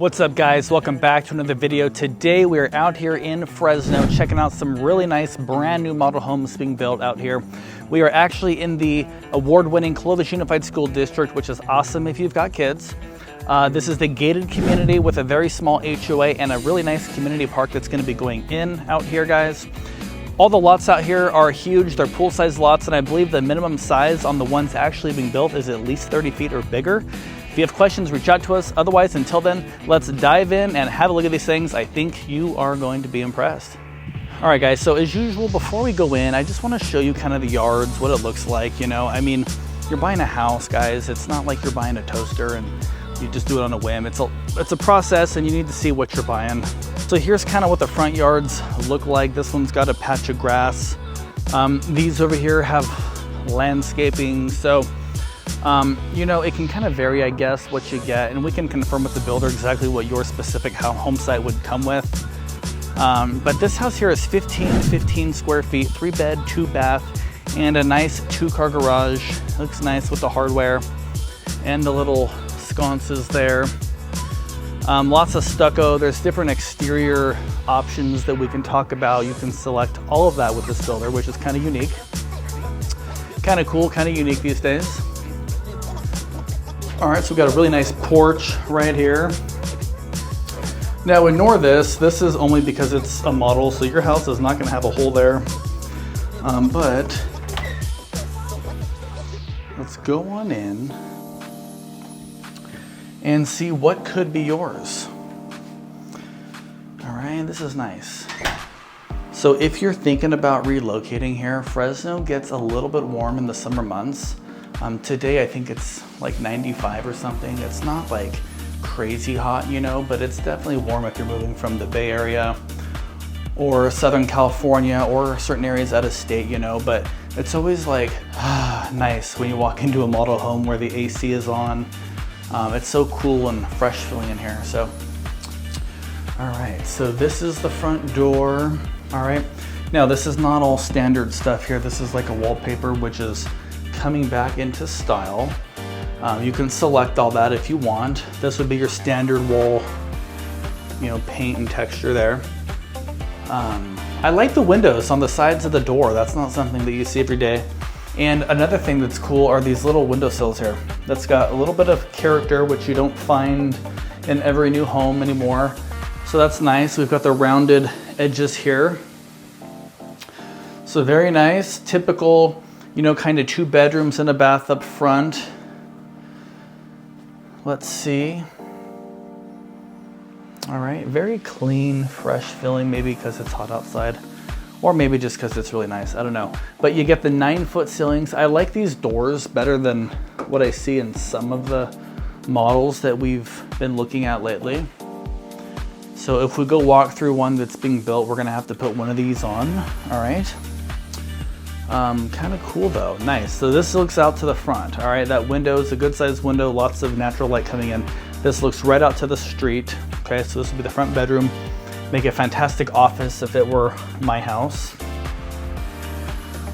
What's up guys, welcome back to another video. Today we are out here in Fresno checking out some really nice brand new model homes being built out here. We are actually in the award-winning Clovis Unified School District, which is awesome if you've got kids. This is the gated community with a very small HOA and a really nice community park that's going to be going in out here, guys. All the lots out here are huge. They're pool-sized lots, and I believe the minimum size on the ones actually being built is at least 30 feet or bigger. If you have questions, reach out to us. Otherwise, until then, let's dive in and have a look at these things. I think you are going to be impressed. All right, guys, so as usual, before we go in, I just want to show you kind of the yards, what it looks like. You know, I mean, you're buying a house, guys. It's not like you're buying a toaster and you just do it on a whim. It's a process, and you need to see what you're buying. So here's kind of what the front yards look like. This one's got a patch of grass. These over here have landscaping. So you know, it can kind of vary, I guess, what you get, and we can confirm with the builder exactly what your specific home site would come with. But this house here is 15 square feet, 3 bed, 2 bath, and a nice 2-car garage. Looks nice with the hardware and the little sconces there. Lots of stucco. There's different exterior options that we can talk about. You can select all of that with this builder, which is kind of unique. Kind of cool, kind of unique these days. All right, so we've got a really nice porch right here. Now ignore this. This is only because it's a model, so your house is not gonna have a hole there. But let's go on in and see what could be yours. All right, this is nice. So if you're thinking about relocating here, Fresno gets a little bit warm in the summer months. Today I think it's like 95 or something. It's not like crazy hot, you know, but it's definitely warm if you're moving from the Bay Area or Southern California or certain areas out of state, you know, but it's always like nice when you walk into a model home where the AC is on. It's so cool and fresh feeling in here. So, all right, so this is the front door. All right, now this is not all standard stuff here. This is like a wallpaper, which is coming back into style. You can select all that if you want. This would be your standard wall, you know, paint and texture there. I like the windows on the sides of the door. That's not something that you see every day. And another thing that's cool are these little windowsills here. That's got a little bit of character, which you don't find in every new home anymore. So that's nice. We've got the rounded edges here. So very nice, typical, you know, kind of 2 bedrooms and a bath up front. Let's see. All right, very clean, fresh feeling, maybe because it's hot outside, or maybe just because it's really nice, I don't know. But you get the 9-foot ceilings. I like these doors better than what I see in some of the models that we've been looking at lately. So if we go walk through one that's being built, we're gonna have to put one of these on, all right? Kind of cool though, nice. So this looks out to the front, all right? That window is a good sized window, lots of natural light coming in. This looks right out to the street, okay? So this would be the front bedroom. Make a fantastic office if it were my house.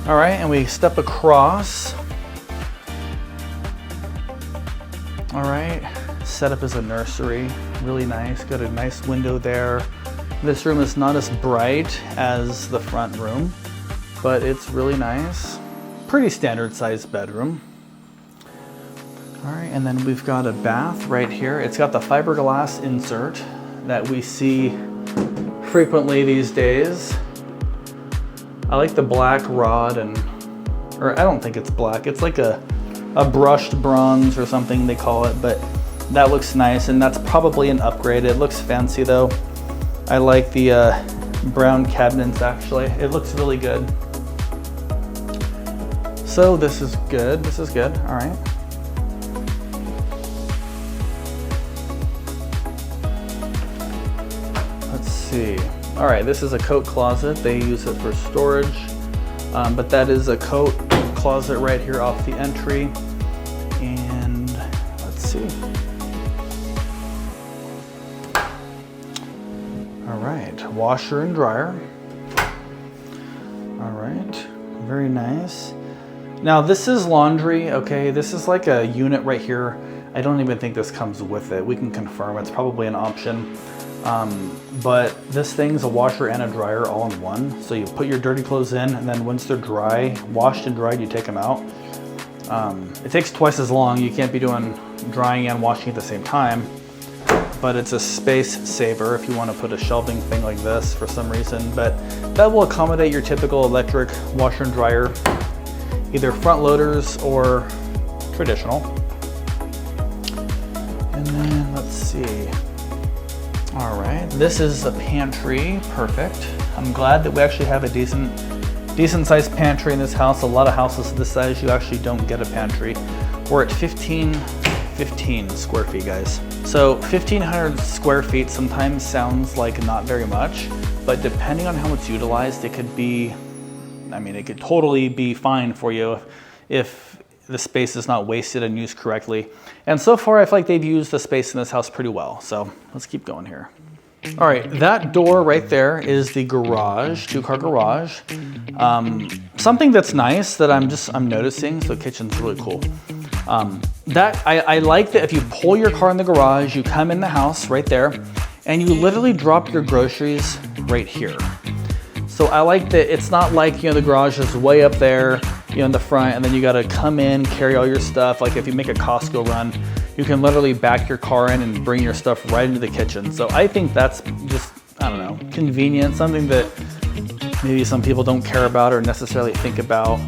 All right, and we step across. All right, set up as a nursery, really nice. Got a nice window there. This room is not as bright as the front room, but it's really nice. Pretty standard sized bedroom. All right, and then we've got a bath right here. It's got the fiberglass insert that we see frequently these days. I like the black rod, or I don't think it's black. It's like a brushed bronze or something they call it, but that looks nice, and that's probably an upgrade. It looks fancy though. I like the brown cabinets actually. It looks really good. So this is good, all right. Let's see. All right, this is a coat closet. They use it for storage, but that is a coat closet right here off the entry. And let's see. All right, washer and dryer. All right, very nice. Now this is laundry, okay? This is like a unit right here. I don't even think this comes with it. We can confirm, it's probably an option. But this thing's a washer and a dryer all in one. So you put your dirty clothes in, and then once they're dry, washed and dried, you take them out. It takes twice as long. You can't be doing drying and washing at the same time, but it's a space saver if you want to put a shelving thing like this for some reason. But that will accommodate your typical electric washer and dryer, either front loaders or traditional. And then let's see. All right, this is a pantry, perfect. I'm glad that we actually have a decent sized pantry in this house. A lot of houses this size, you actually don't get a pantry. We're at 15 square feet, guys. So 1,500 square feet sometimes sounds like not very much, but depending on how it's utilized, it could be, I mean, it could totally be fine for you if the space is not wasted and used correctly. And so far, I feel like they've used the space in this house pretty well. So let's keep going here. All right, that door right there is the garage, 2-car garage. Something that's nice that I'm noticing, so the kitchen's really cool. I like that if you pull your car in the garage, you come in the house right there, and you literally drop your groceries right here. So I like that it's not like, you know, the garage is way up there, you know, in the front, and then you gotta come in, carry all your stuff. Like if you make a Costco run, you can literally back your car in and bring your stuff right into the kitchen. So I think that's just, I don't know, convenient, something that maybe some people don't care about or necessarily think about.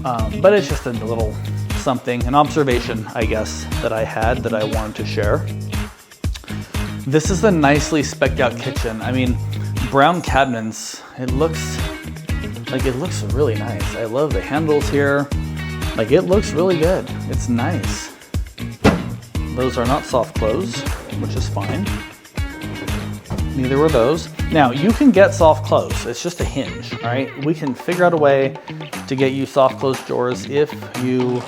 But it's just a little something, an observation, I guess, that I had that I wanted to share. This is a nicely spec'd out kitchen. I mean, brown cabinets, it looks really nice. I love the handles here. Like, it looks really good. It's nice. Those are not soft close, which is fine. Neither were those. Now, you can get soft close. It's just a hinge, all right? We can figure out a way to get you soft close drawers if you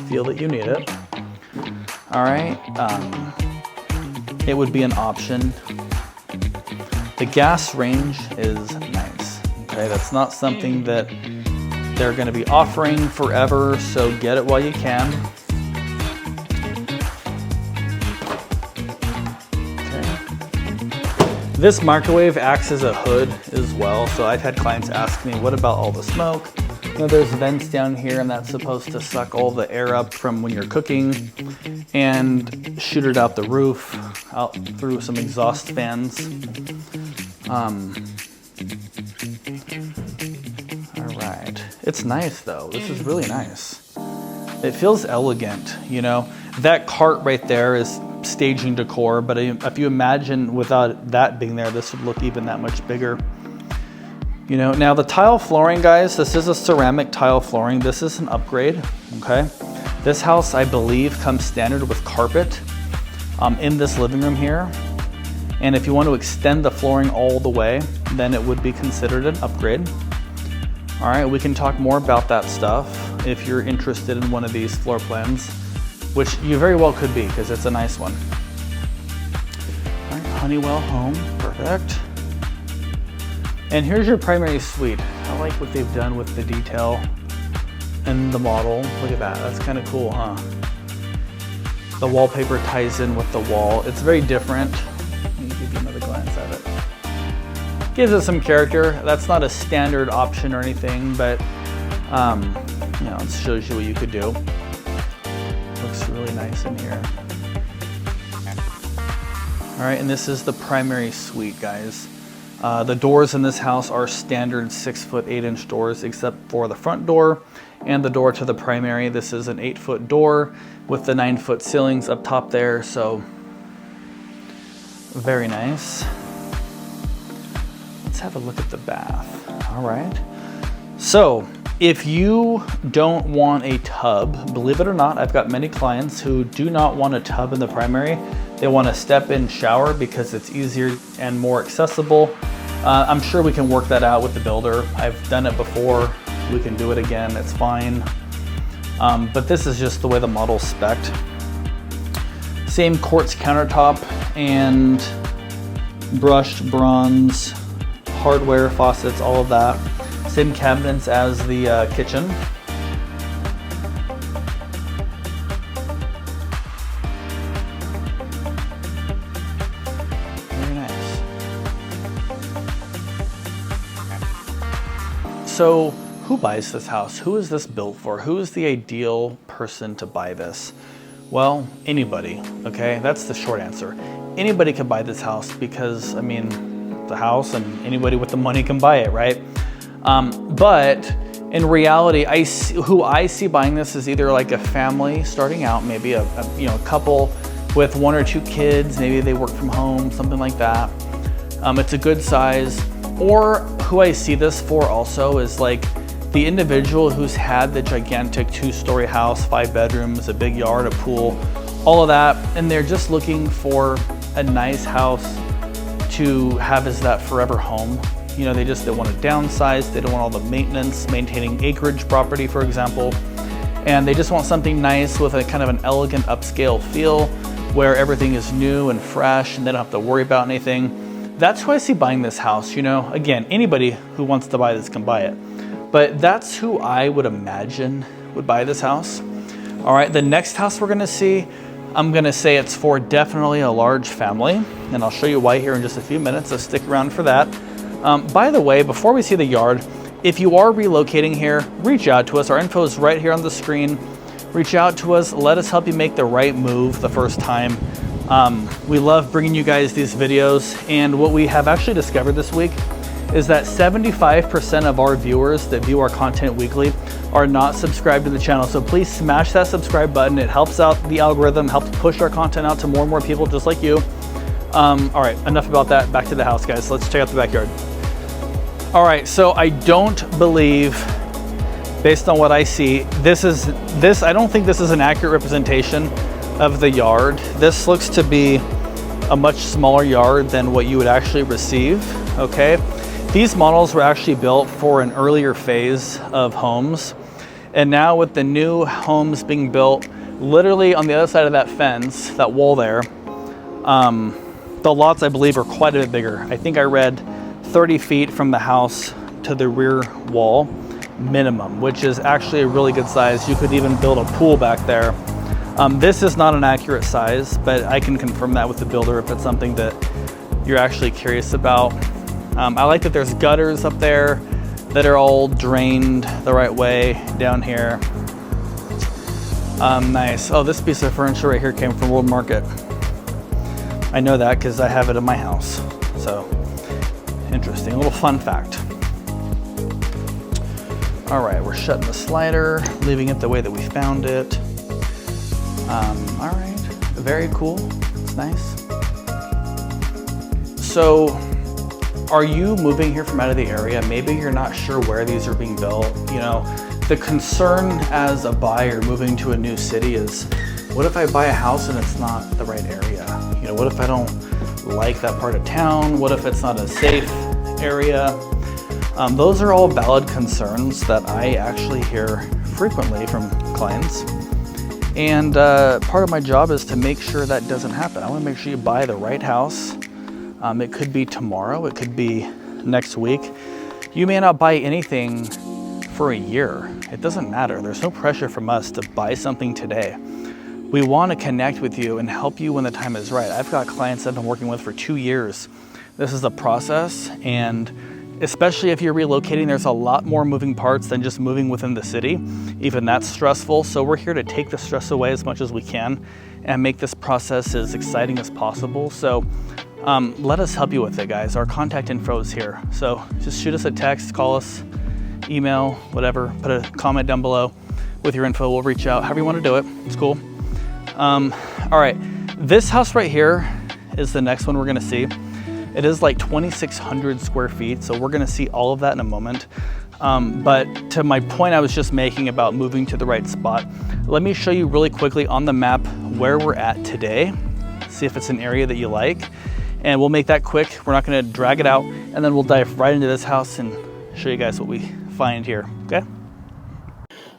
feel that you need it. All right, it would be an option. The gas range is nice, okay? That's not something that they're gonna be offering forever, so get it while you can. This microwave acts as a hood as well, so I've had clients ask me, what about all the smoke? You know, there's vents down here, and that's supposed to suck all the air up from when you're cooking and shoot it out the roof, out through some exhaust fans. All right, it's nice though. This is really nice. It feels elegant, you know. That cart right there is staging decor, but if you imagine without that being there, this would look even that much bigger. You know, now the tile flooring, guys, this is a ceramic tile flooring. This is an upgrade, okay? This house, I believe, comes standard with carpet in this living room here. And if you want to extend the flooring all the way, then it would be considered an upgrade. All right, we can talk more about that stuff if you're interested in one of these floor plans, which you very well could be because it's a nice one. All right, Honeywell home, perfect. And here's your primary suite. I like what they've done with the detail and the model. Look at that, that's kind of cool, huh? The wallpaper ties in with the wall. It's very different. Let me give you another glance at it. Gives it some character. That's not a standard option or anything, but you know, it shows you what you could do. Looks really nice in here. All right, and this is the primary suite, guys. The doors in this house are standard 6-foot 8-inch doors, except for the front door and the door to the primary. This is an 8-foot door with the 9-foot ceilings up top there, so very nice. Let's have a look at the bath. All right. So if you don't want a tub, believe it or not, I've got many clients who do not want a tub in the primary. They want a step-in shower because it's easier and more accessible. I'm sure we can work that out with the builder. I've done it before. We can do it again, it's fine. But this is just the way the model's spec'd. Same quartz countertop and brushed bronze, hardware, faucets, all of that. Same cabinets as the kitchen. So who buys this house? Who is this built for? Who is the ideal person to buy this? Well, anybody, okay? That's the short answer. Anybody can buy this house because, I mean, the house and anybody with the money can buy it, right? But in reality, who I see buying this is either like a family starting out, maybe a couple with 1 or 2 kids, maybe they work from home, something like that. It's a good size. Or who I see this for also is like the individual who's had the gigantic 2-story house, 5 bedrooms, a big yard, a pool, all of that, and they're just looking for a nice house to have as that forever home. You know, they want to downsize, they don't want all the maintenance, maintaining acreage property, for example, and they just want something nice with a kind of an elegant upscale feel where everything is new and fresh and they don't have to worry about anything. That's who I see buying this house. You know, again, anybody who wants to buy this can buy it. But that's who I would imagine would buy this house. All right, the next house we're gonna see, I'm gonna say it's for definitely a large family, and I'll show you why here in just a few minutes, so stick around for that. By the way, before we see the yard, if you are relocating here, reach out to us. Our info is right here on the screen. Reach out to us, let us help you make the right move the first time. We love bringing you guys these videos, and what we have actually discovered this week is that 75% of our viewers that view our content weekly are not subscribed to the channel. So please smash that subscribe button. It helps out the algorithm, helps push our content out to more and more people just like you. All right, enough about that. Back to the house, guys. Let's check out the backyard. All right, so I don't believe, based on what I see, I don't think this is an accurate representation of the yard. This looks to be a much smaller yard than what you would actually receive, okay? These models were actually built for an earlier phase of homes. And now with the new homes being built, literally on the other side of that fence, that wall there, the lots I believe are quite a bit bigger. I think I read 30 feet from the house to the rear wall minimum, which is actually a really good size. You could even build a pool back there. This is not an accurate size, but I can confirm that with the builder if it's something that you're actually curious about. I like that there's gutters up there that are all drained the right way down here. Nice. Oh, this piece of furniture right here came from World Market. I know that because I have it in my house. So, interesting. A little fun fact. All right, we're shutting the slider, leaving it the way that we found it. All right, very cool. It's nice. So, are you moving here from out of the area? Maybe you're not sure where these are being built. You know, the concern as a buyer moving to a new city is, what if I buy a house and it's not the right area? You know, what if I don't like that part of town? What if it's not a safe area? Those are all valid concerns that I actually hear frequently from clients. And part of my job is to make sure that doesn't happen. I want to make sure you buy the right house. It could be tomorrow, it could be next week. You may not buy anything for a year. It doesn't matter. There's no pressure from us to buy something today. We want to connect with you and help you when the time is right. I've got clients I've been working with for 2 years. This is the process, and especially if you're relocating, there's a lot more moving parts than just moving within the city. Even that's stressful, so we're here to take the stress away as much as we can and make this process as exciting as possible. So let us help you with it, guys. Our contact info is here. So just shoot us a text, call us, email, whatever, put a comment down below with your info. We'll reach out, however you want to do it. It's cool. All right, this house right here is the next one we're gonna see. It is like 2,600 square feet, so we're gonna see all of that in a moment. But to my point I was just making about moving to the right spot, let me show you really quickly on the map where we're at today, see if it's an area that you like, and we'll make that quick. We're not gonna drag it out, and then we'll dive right into this house and show you guys what we find here, okay?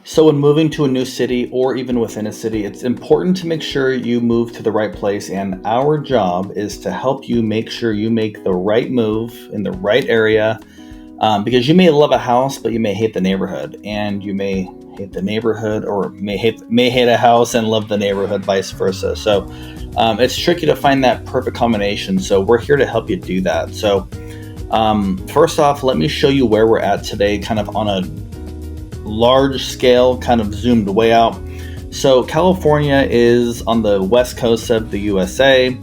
So when moving to a new city or even within a city, it's important to make sure you move to the right place, and our job is to help you make sure you make the right move in the right area, because you may love a house, but you may hate the neighborhood, and you may hate the neighborhood or may hate a house and love the neighborhood, vice versa. So it's tricky to find that perfect combination. So we're here to help you do that. So First off, let me show you where we're at today, kind of on a large scale, kind of zoomed way out. So California is on the west coast of the USA.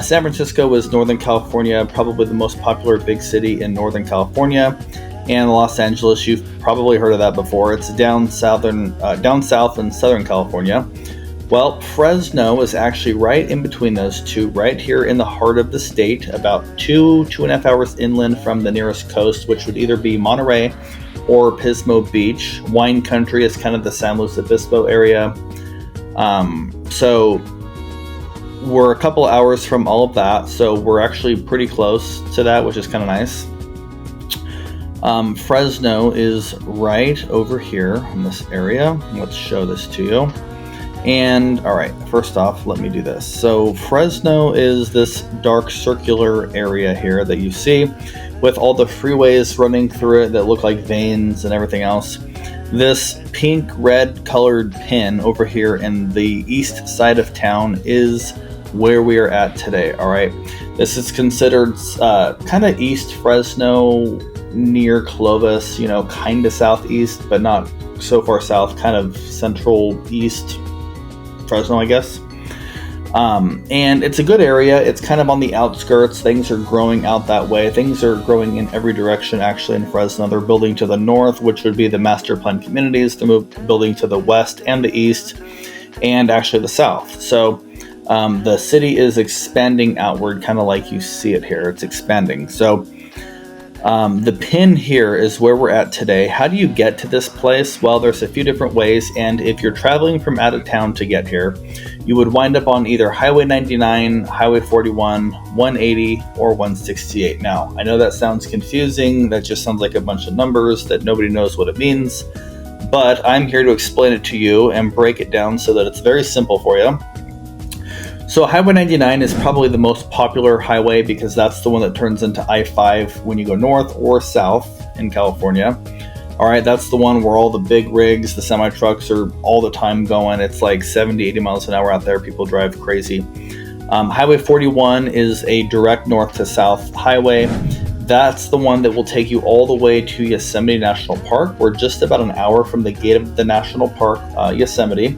San Francisco is Northern California, probably the most popular big city in Northern California. And Los Angeles, you've probably heard of that before. It's down south in Southern California. Well, Fresno is actually right in between those two, right here in the heart of the state, about 2.5 hours inland from the nearest coast, which would either be Monterey or Pismo Beach. Wine country is kind of the San Luis Obispo area. So we're a couple hours from all of that, so we're actually pretty close to that, which is kind of nice. Fresno is right over here in this area. Let's show this to you. And all right, first off, let me do this. So Fresno is this dark circular area here that you see with all the freeways running through it that look like veins and everything else. This pink red colored pin over here in the east side of town is where we are at today. All right, this is considered kind of East Fresno, near Clovis, you know, kind of southeast, but not so far south, kind of central east Fresno, I guess. And it's a good area. It's kind of on the outskirts. Things are growing out that way. Things are growing in every direction, actually, in Fresno. They're building to the north, which would be the master plan communities. They're building to the west and the east, and actually the south. So the city is expanding outward, kind of like you see it here. It's expanding. So the pin here is where we're at today. How do you get to this place? Well, there's a few different ways, and if you're traveling from out of town to get here, you would wind up on either Highway 99, Highway 41, 180, or 168. Now, I know that sounds confusing. That just sounds like a bunch of numbers that nobody knows what it means, but I'm here to explain it to you and break it down so that it's very simple for you. So Highway 99 is probably the most popular highway because that's the one that turns into I-5 when you go north or south in California. All right, that's the one where all the big rigs, the semi-trucks are all the time going. It's like 70, 80 miles an hour out there. People drive crazy. Highway 41 is a direct north to south highway. That's the one that will take you all the way to Yosemite National Park. We're just about an hour from the gate of the national park, Yosemite.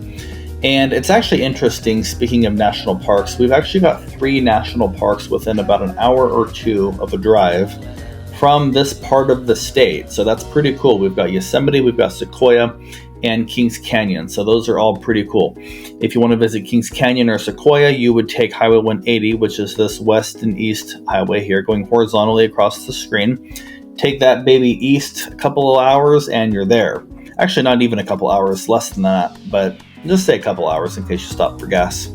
And it's actually interesting, speaking of national parks, we've actually got 3 national parks within about an hour or two of a drive from this part of the state. So that's pretty cool. We've got Yosemite, we've got Sequoia, and Kings Canyon. So those are all pretty cool. If you want to visit Kings Canyon or Sequoia, you would take Highway 180, which is this west and east highway here going horizontally across the screen. Take that baby east a couple of hours and you're there. Actually, not even a couple hours, less than that, but just say a couple hours in case you stop for gas.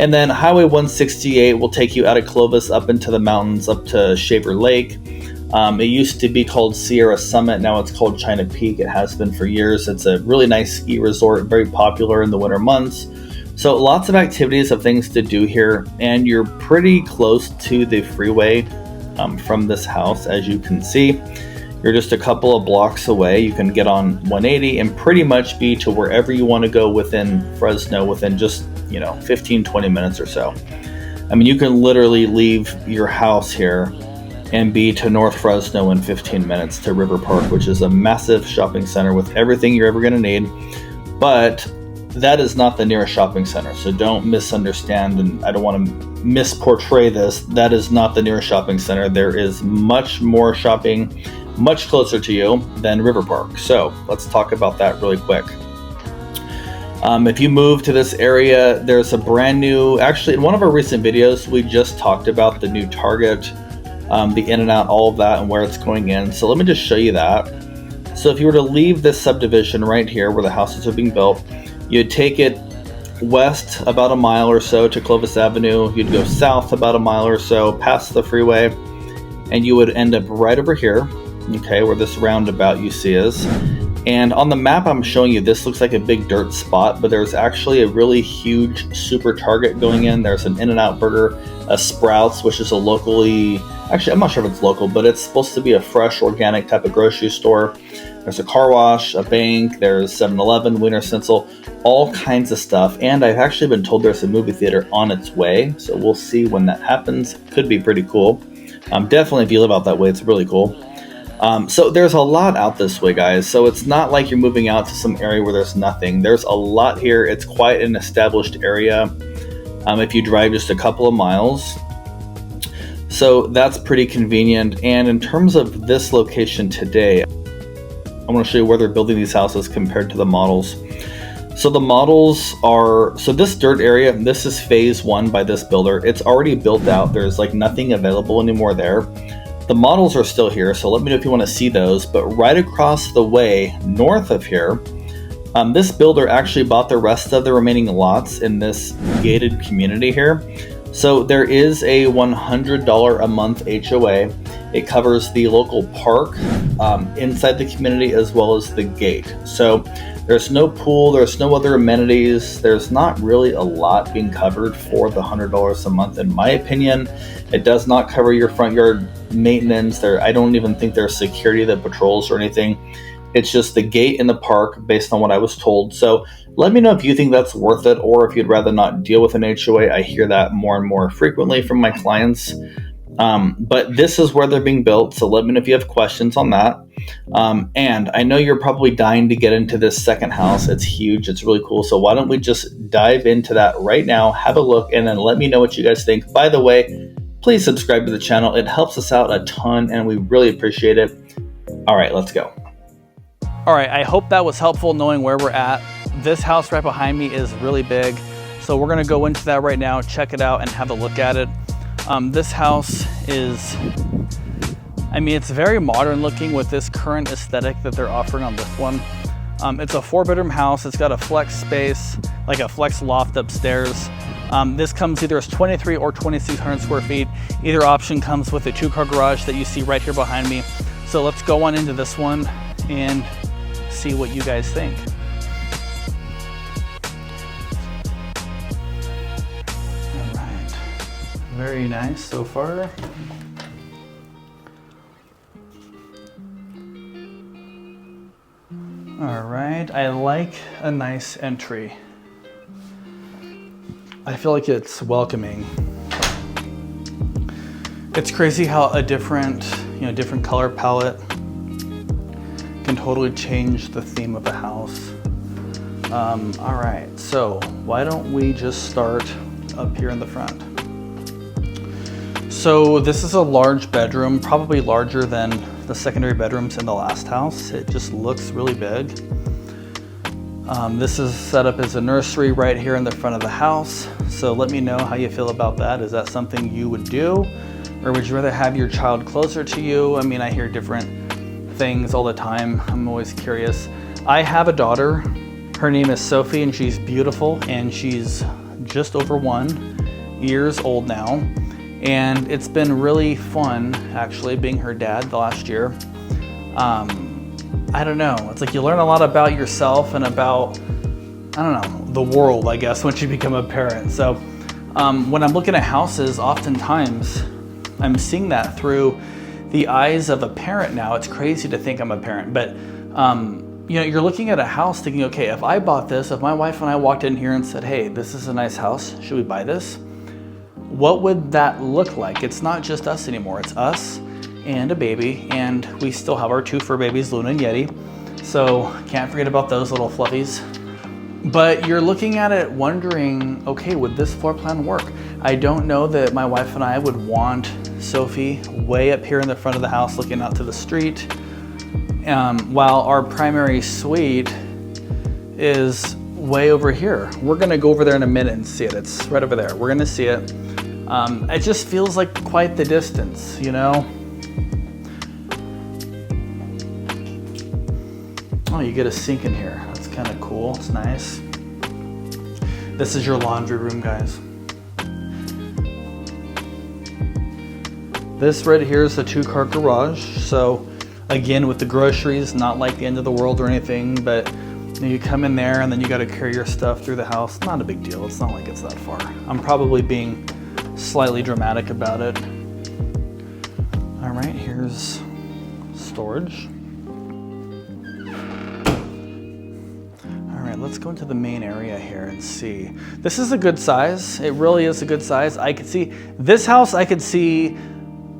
And then Highway 168 will take you out of Clovis up into the mountains, up to Shaver Lake. It used to be called Sierra Summit. Now it's called China Peak. It has been for years. It's a really nice ski resort, very popular in the winter months. So lots of activities of things to do here. And you're pretty close to the freeway from this house, as you can see. You're just a couple of blocks away. You can get on 180 and pretty much be to wherever you want to go within Fresno within just, 15, 20 minutes or so. I mean, you can literally leave your house here and be to North Fresno in 15 minutes to River Park, which is a massive shopping center with everything you're ever going to need. But that is not the nearest shopping center, so don't misunderstand, and I don't want to misportray this. That is not the nearest shopping center. There is much more shopping much closer to you than River Park. So let's talk about that really quick. If you move to this area, there's a brand new, actually in one of our recent videos, we just talked about the new Target, the in and out, all of that and where it's going in. So let me just show you that. So if you were to leave this subdivision right here where the houses are being built, you'd take it west about a mile or so to Clovis Avenue. You'd go south about a mile or so past the freeway, and you would end up right over here, okay, where this roundabout you see is. And on the map I'm showing you, this looks like a big dirt spot, but there's actually a really huge super Target going in. There's an In-N-Out Burger, a Sprouts, which is a locally, actually I'm not sure if it's local, but it's supposed to be a fresh organic type of grocery store. There's a car wash, a bank, there's 7-Eleven, Wiener Schnitzel, all kinds of stuff. And I've actually been told there's a movie theater on its way, so we'll see when that happens. Could be pretty cool. Definitely if you live out that way, it's really cool. So there's a lot out this way, guys. So it's not like you're moving out to some area where there's nothing. There's a lot here. It's quite an established area if you drive just a couple of miles. So that's pretty convenient. And in terms of this location today, I want to show you where they're building these houses compared to the models. So the models are, so this dirt area, this is phase 1 by this builder. It's already built out. There's like nothing available anymore there. The models are still here, so let me know if you want to see those. But right across the way, north of here, this builder actually bought the rest of the remaining lots in this gated community here. So there is a $100 a month HOA. It covers the local park inside the community as well as the gate. So there's no pool, there's no other amenities. There's not really a lot being covered for the $100 a month, in my opinion. It does not cover your front yard maintenance. I don't even think there's security that patrols or anything. It's just the gate in the park based on what I was told. So let me know if you think that's worth it, or if you'd rather not deal with an HOA. I hear that more and more frequently from my clients. But this is where they're being built. So let me know if you have questions on that. And I know you're probably dying to get into this second house. It's huge. It's really cool. So why don't we just dive into that right now, have a look, and then let me know what you guys think. By the way, please subscribe to the channel. It helps us out a ton and we really appreciate it. All right, let's go. All right, I hope that was helpful knowing where we're at. This house right behind me is really big. So we're gonna go into that right now, check it out and have a look at it. This house is, I mean, it's very modern looking with this current aesthetic that they're offering on this one. It's a 4-bedroom house. It's got a flex space, like a flex loft upstairs. This comes either as 23 or 2,600 square feet. Either option comes with a 2-car garage that you see right here behind me. So let's go on into this one and see what you guys think. All right, very nice so far. All right, I like a nice entry. I feel like it's welcoming. It's crazy how a different color palette can totally change the theme of the house. All right, so why don't we just start up here in the front? So this is a large bedroom, probably larger than the secondary bedrooms in the last house. It just looks really big. This is set up as a nursery right here in the front of the house. So let me know how you feel about that. Is that something you would do? Or would you rather have your child closer to you? I mean, I hear different things all the time. I'm always curious. I have a daughter. Her name is Sophie and she's beautiful and she's just over 1 years old now. And it's been really fun actually being her dad the last year. I don't know, it's like you learn a lot about yourself and about, I don't know, the world, I guess, once you become a parent. So when I'm looking at houses, oftentimes I'm seeing that through the eyes of a parent now. It's crazy to think I'm a parent, but you're looking at a house thinking, okay, if I bought this, if my wife and I walked in here and said, hey, this is a nice house, should we buy this? What would that look like? It's not just us anymore, it's us and a baby, and we still have our 2 fur babies, Luna and Yeti. So can't forget about those little fluffies. But you're looking at it wondering, okay, would this floor plan work? I don't know that my wife and I would want Sophie way up here in the front of the house looking out to the street, while our primary suite is way over here. We're gonna go over there in a minute and see it. It's right over there. We're gonna see it. It just feels like quite the distance, you know? Oh, you get a sink in here. That's kind of cool. It's nice. This is your laundry room, guys. This right here is a 2-car garage. So again, with the groceries, not like the end of the world or anything, but you come in there and then you got to carry your stuff through the house. Not a big deal. It's not like it's that far. I'm probably being slightly dramatic about it. All right, here's storage. All right, let's go into the main area here and see. This is a good size. It really is a good size. I could see this house, I could see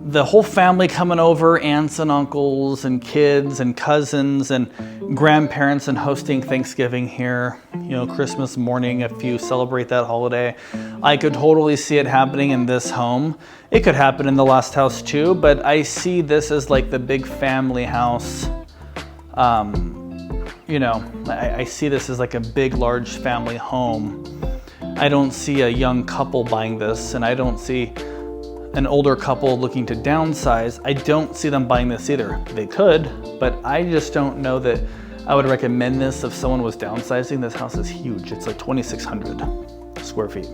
the whole family coming over, aunts and uncles and kids and cousins and grandparents, and hosting Thanksgiving here, you know, Christmas morning if you celebrate that holiday. I could totally see it happening in this home. It could happen in the last house too, but I see this as like the big family house. You know, I see this as like a big, large family home. I don't see a young couple buying this, and I don't see an older couple looking to downsize. I don't see them buying this either. They could, but I just don't know that I would recommend this if someone was downsizing. This house is huge. It's like 2,600 square feet.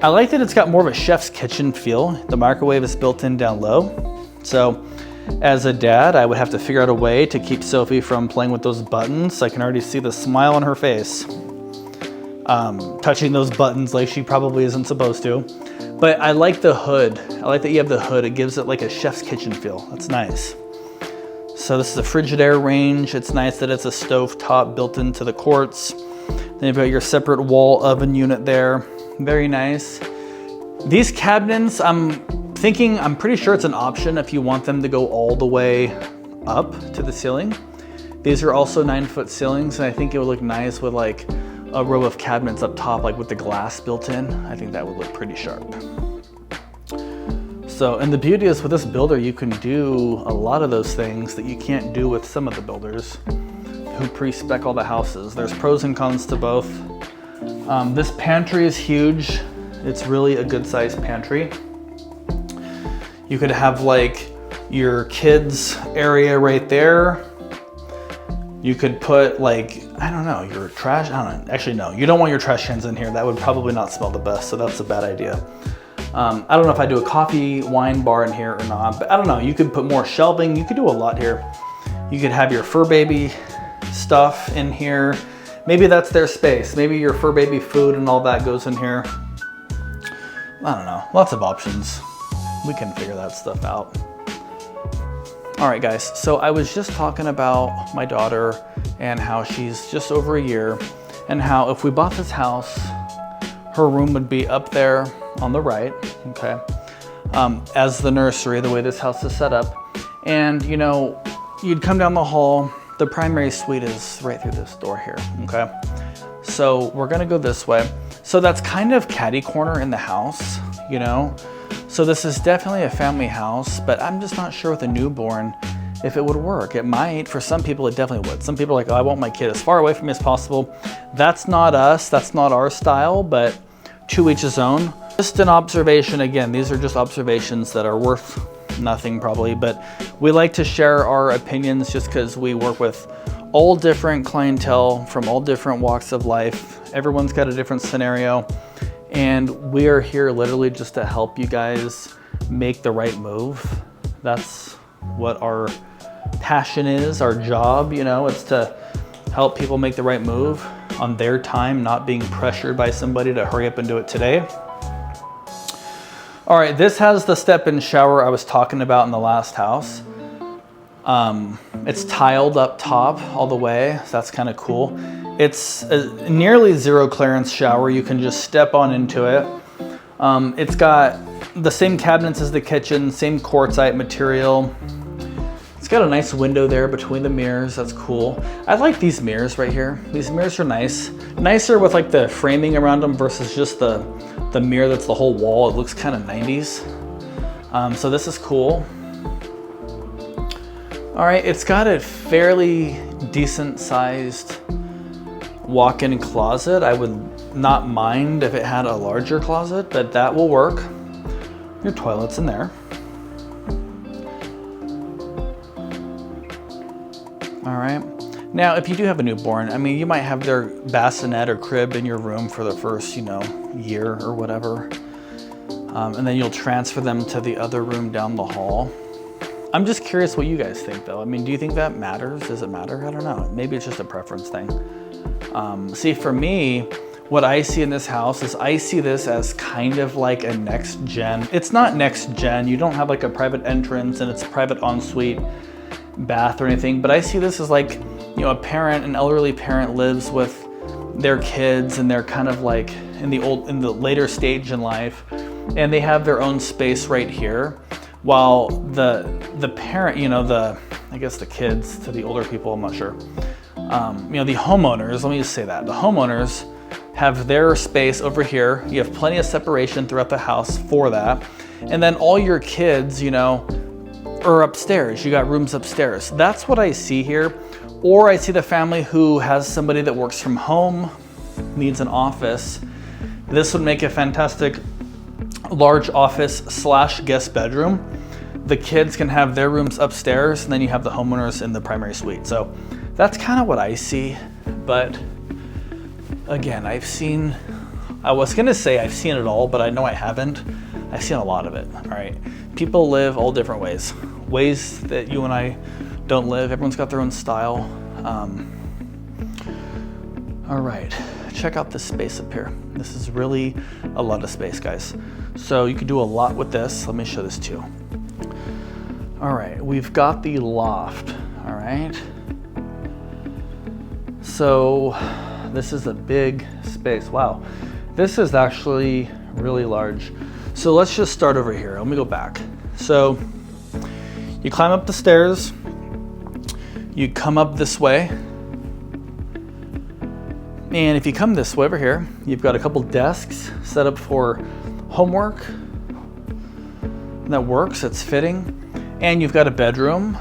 I like that it's got more of a chef's kitchen feel. The microwave is built in down low. So as a dad, I would have to figure out a way to keep Sophie from playing with those buttons. I can already see the smile on her face, touching those buttons like she probably isn't supposed to. But I like the hood. I like that you have the hood. It gives it like a chef's kitchen feel. That's nice. So this is a Frigidaire range. It's nice that it's a stove top built into the quartz. Then you've got your separate wall oven unit there. Very nice. These cabinets, I'm pretty sure it's an option if you want them to go all the way up to the ceiling. These are also 9-foot ceilings, and I think it would look nice with like a row of cabinets up top, like with the glass built in. I think that would look pretty sharp. So, and the beauty is with this builder, you can do a lot of those things that you can't do with some of the builders who pre-spec all the houses. There's pros and cons to both. This pantry is huge. It's really a good sized pantry. You could have like your kids area right there. You could put like, I don't know, your trash, I don't know. Actually, no, you don't want your trash cans in here. That would probably not smell the best, so that's a bad idea. I don't know if I do a coffee wine bar in here or not, but I don't know. You could put more shelving. You could do a lot here. You could have your fur baby stuff in here. Maybe that's their space. Maybe your fur baby food and all that goes in here. I don't know, lots of options. We can figure that stuff out. All right, guys, so I was just talking about my daughter and how she's just over a year, and how if we bought this house, her room would be up there on the right, okay, as the nursery, the way this house is set up. And, you know, you'd come down the hall, the primary suite is right through this door here, okay? So we're gonna go this way. So that's kind of catty corner in the house, you know? So this is definitely a family house, but I'm just not sure with a newborn if it would work. It might. For some people, it definitely would. Some people are like, oh, I want my kid as far away from me as possible. That's not us. That's not our style, but to each his own. Just an observation. Again, these are just observations that are worth nothing probably, but we like to share our opinions just because we work with all different clientele from all different walks of life. Everyone's got a different scenario. And we are here literally just to help you guys make the right move. That's what our passion is, our job, you know, it's to help people make the right move on their time, not being pressured by somebody to hurry up and do it today. All right, this has the step-in shower I was talking about in the last house. It's tiled up top all the way, so that's kind of cool. It's a nearly zero clearance shower. You can just step on into it. It's got the same cabinets as the kitchen, same quartzite material. It's got a nice window there between the mirrors. That's cool. I like these mirrors right here. These mirrors are nice. Nicer with like the framing around them versus just the mirror that's the whole wall. It looks kind of 90s. So this is cool. All right, it's got a fairly decent sized walk-in closet. I would not mind if it had a larger closet, but that will work. Your toilet's in there. All right. Now, if you do have a newborn, I mean, you might have their bassinet or crib in your room for the first, you know, year or whatever. And then you'll transfer them to the other room down the hall. I'm just curious what you guys think though. I mean, do you think that matters? Does it matter? I don't know. Maybe it's just a preference thing. See, for me, what I see in this house is I see this as kind of like a next gen. It's not next gen. You don't have like a private entrance and it's a private ensuite bath or anything, but I see this as like, you know, an elderly parent lives with their kids and they're kind of like in the later stage in life, and they have their own space right here. while the parent, you know, I guess the kids to the older people, I'm not sure. You know, the homeowners, let me just say that, the homeowners have their space over here. You have plenty of separation throughout the house for that. And then all your kids, you know, are upstairs. You got rooms upstairs. That's what I see here. Or I see the family who has somebody that works from home, needs an office. This would make a fantastic large office / guest bedroom. The kids can have their rooms upstairs, and then you have the homeowners in the primary suite. So that's kind of what I see. But again, I was gonna say I've seen it all, but I know I haven't. I've seen a lot of it, all right? People live all different ways that you and I don't live. Everyone's got their own style. All right, check out this space up here. This is really a lot of space, guys. So you can do a lot with this. Let me show this to you. All right, we've got the loft, all right? So this is a big space. Wow, this is actually really large. So let's just start over here. Let me go back. So you climb up the stairs, you come up this way, and if you come this way over here, you've got a couple desks set up for homework. That works, it's fitting. And you've got a bedroom.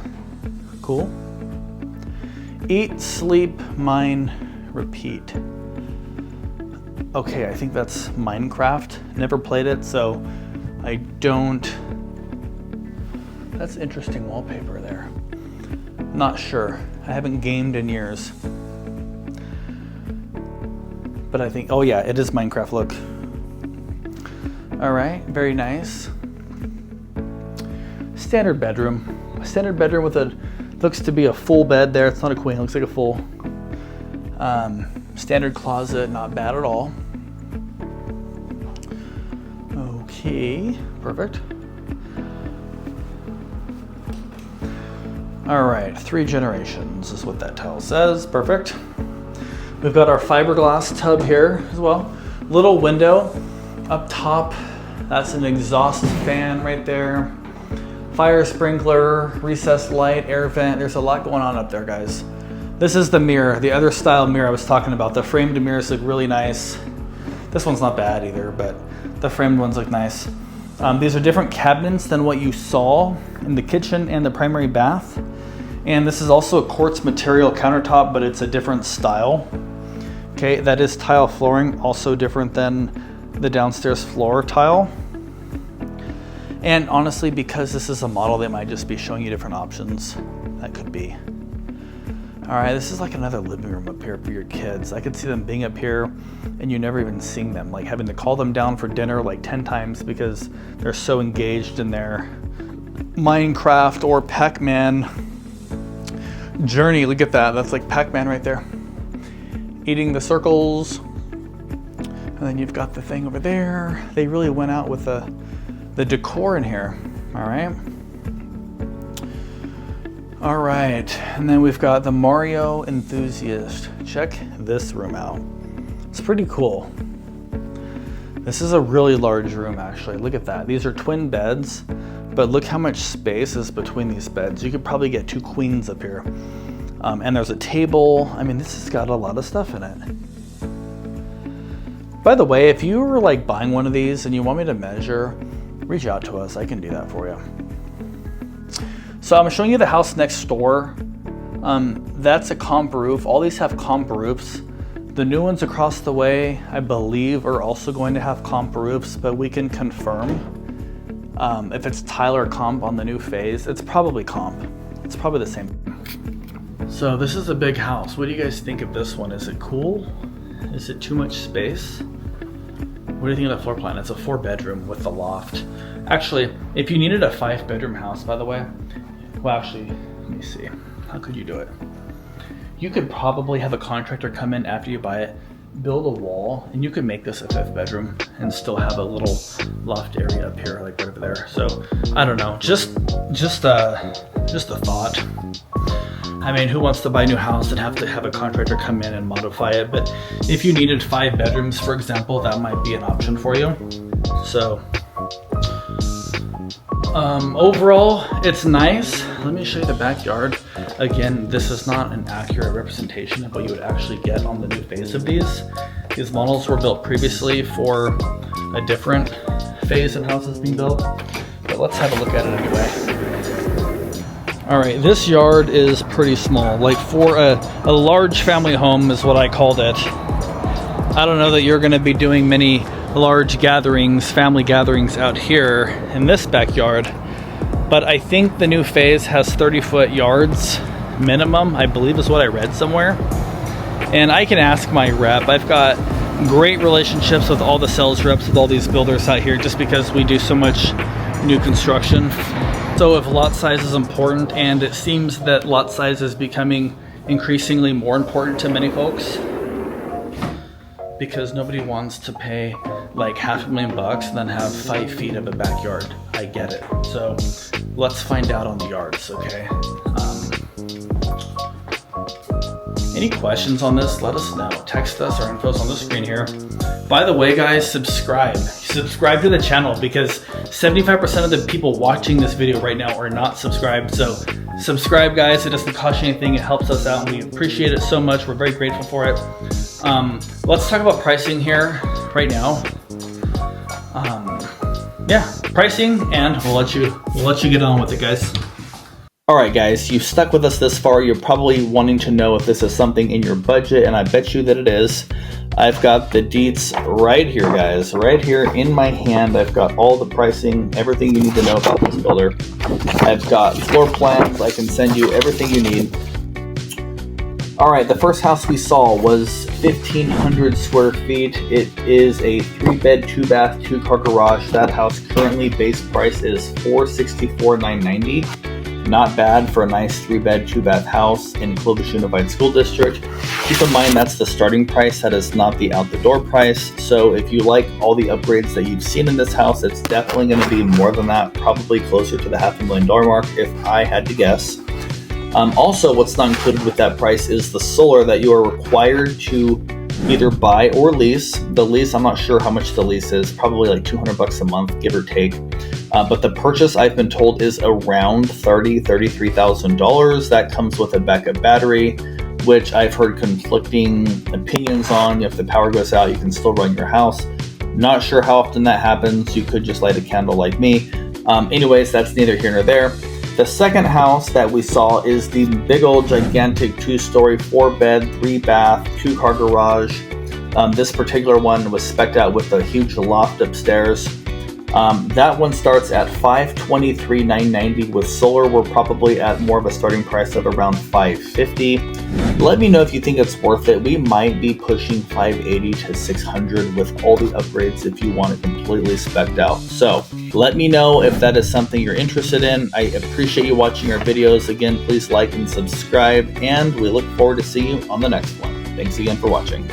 Cool. Eat, sleep, mine, repeat. Okay, I think that's Minecraft. Never played it, so I don't. That's interesting wallpaper there. Not sure. I haven't gamed in years. But I think, oh yeah, it is Minecraft, look. All right, very nice. Standard bedroom. Standard bedroom with looks to be a full bed there. It's not a queen, it looks like a full. Standard closet, not bad at all. Okay, perfect. All right, 3 generations is what that tile says, perfect. We've got our fiberglass tub here as well. Little window up top. That's an exhaust fan right there. Fire sprinkler, recessed light, air vent. There's a lot going on up there, guys. This is the mirror, the other style mirror I was talking about. The framed mirrors look really nice. This one's not bad either, but the framed ones look nice. These are different cabinets than what you saw in the kitchen and the primary bath. And this is also a quartz material countertop, but it's a different style. Okay, that is tile flooring, also different than the downstairs floor tile. And honestly, because this is a model, they might just be showing you different options. That could be. All right, this is like another living room up here for your kids. I could see them being up here and you never even seeing them, like having to call them down for dinner like 10 times because they're so engaged in their Minecraft or Pac-Man journey. Look at that, that's like Pac-Man right there. Eating the circles. And then you've got the thing over there. They really went out with the decor in here, all right? All right, and then we've got the Mario Enthusiast. Check this room out. It's pretty cool. This is a really large room, actually. Look at that. These are twin beds, but look how much space is between these beds. You could probably get 2 queens up here. And there's a table. I mean, this has got a lot of stuff in it. By the way, if you were like buying one of these and you want me to measure, reach out to us. I can do that for you. So I'm showing you the house next door. That's a comp roof. All these have comp roofs. The new ones across the way, I believe, are also going to have comp roofs, but we can confirm if it's tile or comp on the new phase. It's probably comp. It's probably the same. So this is a big house. What do you guys think of this one? Is it cool? Is it too much space? What do you think of the floor plan? It's a 4-bedroom with the loft. Actually, if you needed a 5-bedroom house, by the way, well, actually, let me see. How could you do it? You could probably have a contractor come in after you buy it, build a wall, and you could make this a 5th bedroom and still have a little loft area up here, like right over there. So I don't know, just a thought. I mean, who wants to buy a new house and have to have a contractor come in and modify it? But if you needed 5 bedrooms, for example, that might be an option for you. So Overall, it's nice. Let me show you the backyard. Again, this is not an accurate representation of what you would actually get on the new phase of these. These models were built previously for a different phase of houses being built, but let's have a look at it anyway. All right, this yard is pretty small. Like for a large family home is what I called it. I don't know that you're gonna be doing many large gatherings, family gatherings out here in this backyard, but I think the new phase has 30-foot yards minimum, I believe is what I read somewhere. And I can ask my rep. I've got great relationships with all the sales reps with all these builders out here just because we do so much new construction. So if lot size is important, and it seems that lot size is becoming increasingly more important to many folks, because nobody wants to pay like $500,000 and then have 5 feet of a backyard. I get it. So let's find out on the yards, okay? Any questions on this, let us know. Text us, our info's on the screen here. By the way, guys, subscribe. Subscribe to the channel because 75% of the people watching this video right now are not subscribed. So subscribe, guys. It doesn't cost you anything. It helps us out and we appreciate it so much. We're very grateful for it. Let's talk about pricing here right now. Yeah, pricing, and we'll let you get on with it, guys. All right, guys, you've stuck with us this far. You're probably wanting to know if this is something in your budget, and I bet you that it is. I've got the deets right here, guys, right here in my hand. I've got all the pricing, everything you need to know about this builder. I've got floor plans. I can send you everything you need. All right, the first house we saw was 1,500 square feet. It is a 3-bed, 2-bath, 2-car garage. That house currently base price is $464,990. Not bad for a nice 3-bed, 2-bath house in Clovis Unified School District. Keep in mind that's the starting price. That is not the out-the-door price. So if you like all the upgrades that you've seen in this house, it's definitely going to be more than that, probably closer to the $500,000 mark if I had to guess. Also, what's not included with that price is the solar that you are required to either buy or lease. The lease, I'm not sure how much the lease is, probably like $200 a month, give or take. But the purchase, I've been told, is around $33,000. That comes with a backup battery, which I've heard conflicting opinions on. If the power goes out, you can still run your house. Not sure how often that happens. You could just light a candle like me. Anyways, that's neither here nor there. The second house that we saw is the big old gigantic 2-story, 4-bed, 3-bath, 2-car garage. This particular one was spec'd out with a huge loft upstairs. That one starts at $523,990. With solar, we're probably at more of a starting price of around $550. Let me know if you think it's worth it. We might be pushing $580 to $600 with all the upgrades if you want it completely spec'd out. So let me know if that is something you're interested in. I appreciate you watching our videos. Again, please like and subscribe, and we look forward to seeing you on the next one. Thanks again for watching.